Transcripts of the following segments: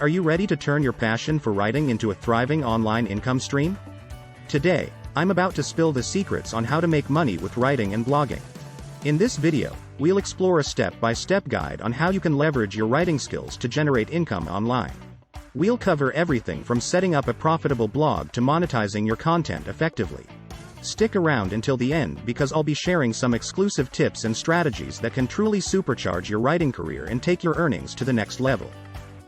Are you ready to turn your passion for writing into a thriving online income stream? Today, I'm about to spill the secrets on how to make money with writing and blogging. In this video, we'll explore a step-by-step guide on how you can leverage your writing skills to generate income online. We'll cover everything from setting up a profitable blog to monetizing your content effectively. Stick around until the end because I'll be sharing some exclusive tips and strategies that can truly supercharge your writing career and take your earnings to the next level.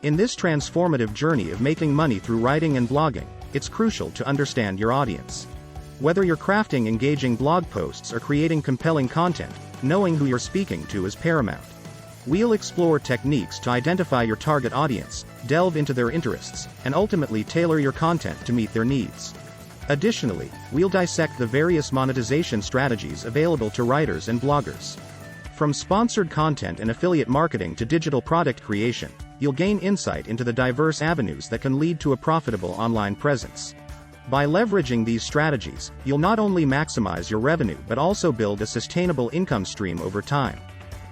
In this transformative journey of making money through writing and blogging, it's crucial to understand your audience. Whether you're crafting engaging blog posts or creating compelling content, knowing who you're speaking to is paramount. We'll explore techniques to identify your target audience, delve into their interests, and ultimately tailor your content to meet their needs. Additionally, we'll dissect the various monetization strategies available to writers and bloggers. From sponsored content and affiliate marketing to digital product creation, you'll gain insight into the diverse avenues that can lead to a profitable online presence. By leveraging these strategies, you'll not only maximize your revenue but also build a sustainable income stream over time.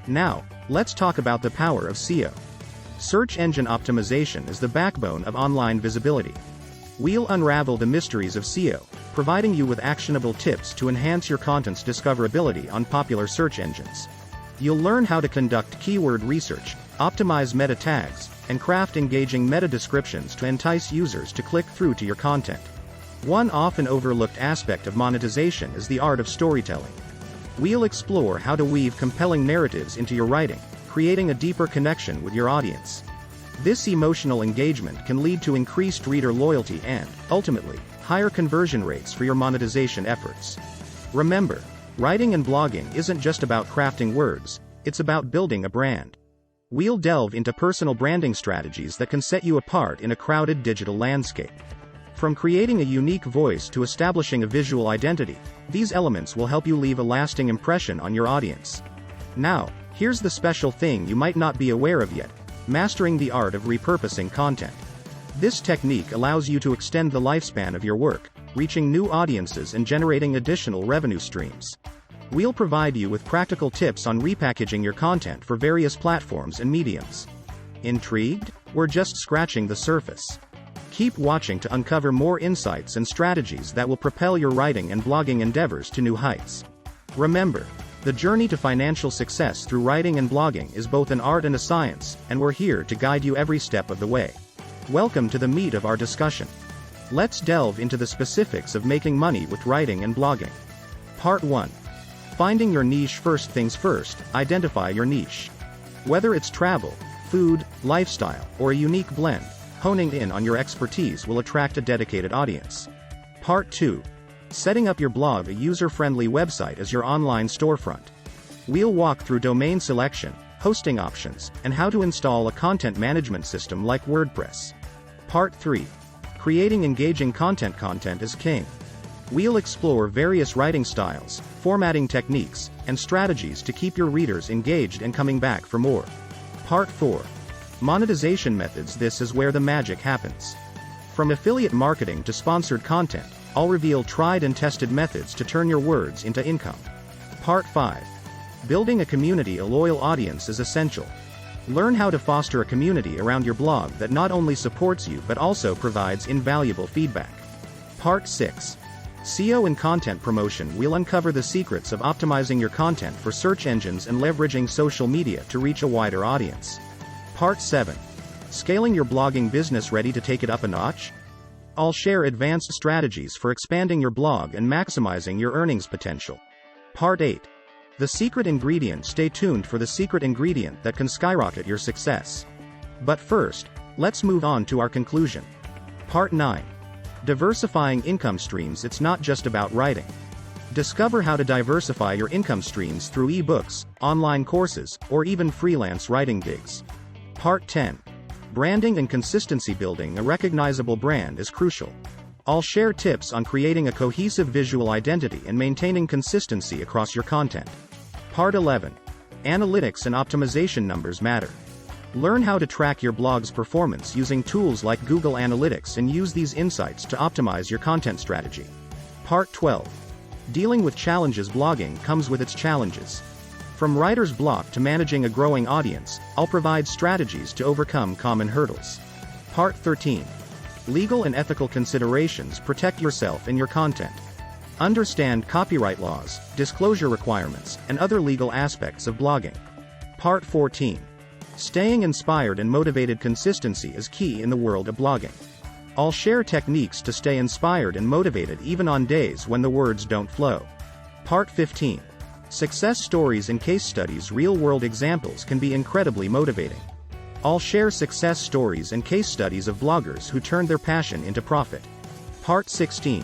Now, let's talk about the power of SEO. Search engine optimization is the backbone of online visibility. We'll unravel the mysteries of SEO, providing you with actionable tips to enhance your content's discoverability on popular search engines. You'll learn how to conduct keyword research, optimize meta tags, and craft engaging meta descriptions to entice users to click through to your content. One often overlooked aspect of monetization is the art of storytelling. We'll explore how to weave compelling narratives into your writing, creating a deeper connection with your audience. This emotional engagement can lead to increased reader loyalty and, ultimately, higher conversion rates for your monetization efforts. Remember, writing and blogging isn't just about crafting words, it's about building a brand. We'll delve into personal branding strategies that can set you apart in a crowded digital landscape. From creating a unique voice to establishing a visual identity, these elements will help you leave a lasting impression on your audience. Now, here's the special thing you might not be aware of yet: mastering the art of repurposing content. This technique allows you to extend the lifespan of your work, reaching new audiences and generating additional revenue streams. We'll provide you with practical tips on repackaging your content for various platforms and mediums. Intrigued? We're just scratching the surface. Keep watching to uncover more insights and strategies that will propel your writing and blogging endeavors to new heights. Remember, the journey to financial success through writing and blogging is both an art and a science, and we're here to guide you every step of the way. Welcome to the meat of our discussion. Let's delve into the specifics of making money with writing and blogging. Part 1. Finding your niche. First things first, identify your niche. Whether it's travel, food, lifestyle, or a unique blend, honing in on your expertise will attract a dedicated audience. Part 2. Setting up your blog. A user-friendly website as your online storefront. We'll walk through domain selection, hosting options, and how to install a content management system like WordPress. Part 3. Creating engaging content. Content is king. We'll explore various writing styles, formatting techniques, and strategies to keep your readers engaged and coming back for more. Part 4. Monetization methods. This is where the magic happens. From affiliate marketing to sponsored content, I'll reveal tried and tested methods to turn your words into income. Part 5. Building a community. A loyal audience is essential. Learn how to foster a community around your blog that not only supports you but also provides invaluable feedback. Part 6. SEO and content promotion. We'll uncover the secrets of optimizing your content for search engines and leveraging social media to reach a wider audience. Part 7. Scaling your blogging business. Ready to take it up a notch? I'll share advanced strategies for expanding your blog and maximizing your earnings potential. Part 8. The secret ingredient. Stay tuned for the secret ingredient that can skyrocket your success. But first, let's move on to our conclusion. Part 9. Diversifying income streams. It's not just about writing. Discover how to diversify your income streams through ebooks, online courses, or even freelance writing gigs. Part 10. Branding and consistency. Building a recognizable brand is crucial. I'll share tips on creating a cohesive visual identity and maintaining consistency across your content. Part 11. Analytics and optimization. Numbers matter. Learn how to track your blog's performance using tools like Google Analytics and use these insights to optimize your content strategy. Part 12. Dealing with challenges. Blogging comes with its challenges. From writer's block to managing a growing audience, I'll provide strategies to overcome common hurdles. Part 13. Legal and ethical considerations protect yourself and your content. Understand copyright laws, disclosure requirements, and other legal aspects of blogging. Part 14. Staying inspired and motivated. Consistency is key in the world of blogging. I'll share techniques to stay inspired and motivated even on days when the words don't flow. Part 15. Success stories and case studies. Real-world examples can be incredibly motivating. I'll share success stories and case studies of bloggers who turned their passion into profit. Part 16.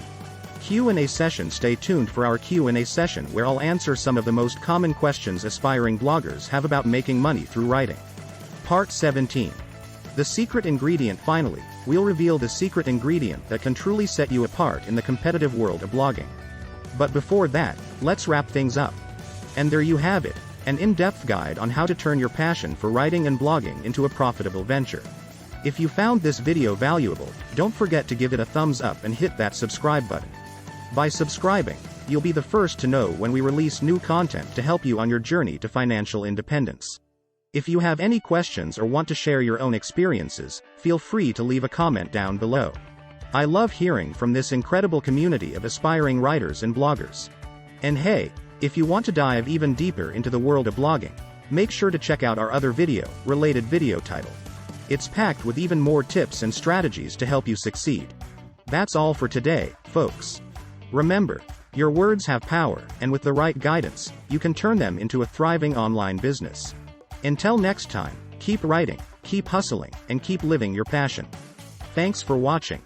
Q&A session. Stay tuned for our Q&A session where I'll answer some of the most common questions aspiring bloggers have about making money through writing. Part 17. The secret ingredient. Finally, we'll reveal the secret ingredient that can truly set you apart in the competitive world of blogging. But before that, let's wrap things up. And there you have it, an in-depth guide on how to turn your passion for writing and blogging into a profitable venture. If you found this video valuable, don't forget to give it a thumbs up and hit that subscribe button. By subscribing, you'll be the first to know when we release new content to help you on your journey to financial independence. If you have any questions or want to share your own experiences, feel free to leave a comment down below. I love hearing from this incredible community of aspiring writers and bloggers. And hey, if you want to dive even deeper into the world of blogging, make sure to check out our other related video title. It's packed with even more tips and strategies to help you succeed. That's all for today, folks. Remember, your words have power, and with the right guidance, you can turn them into a thriving online business. Until next time, keep writing, keep hustling, and keep living your passion. Thanks for watching.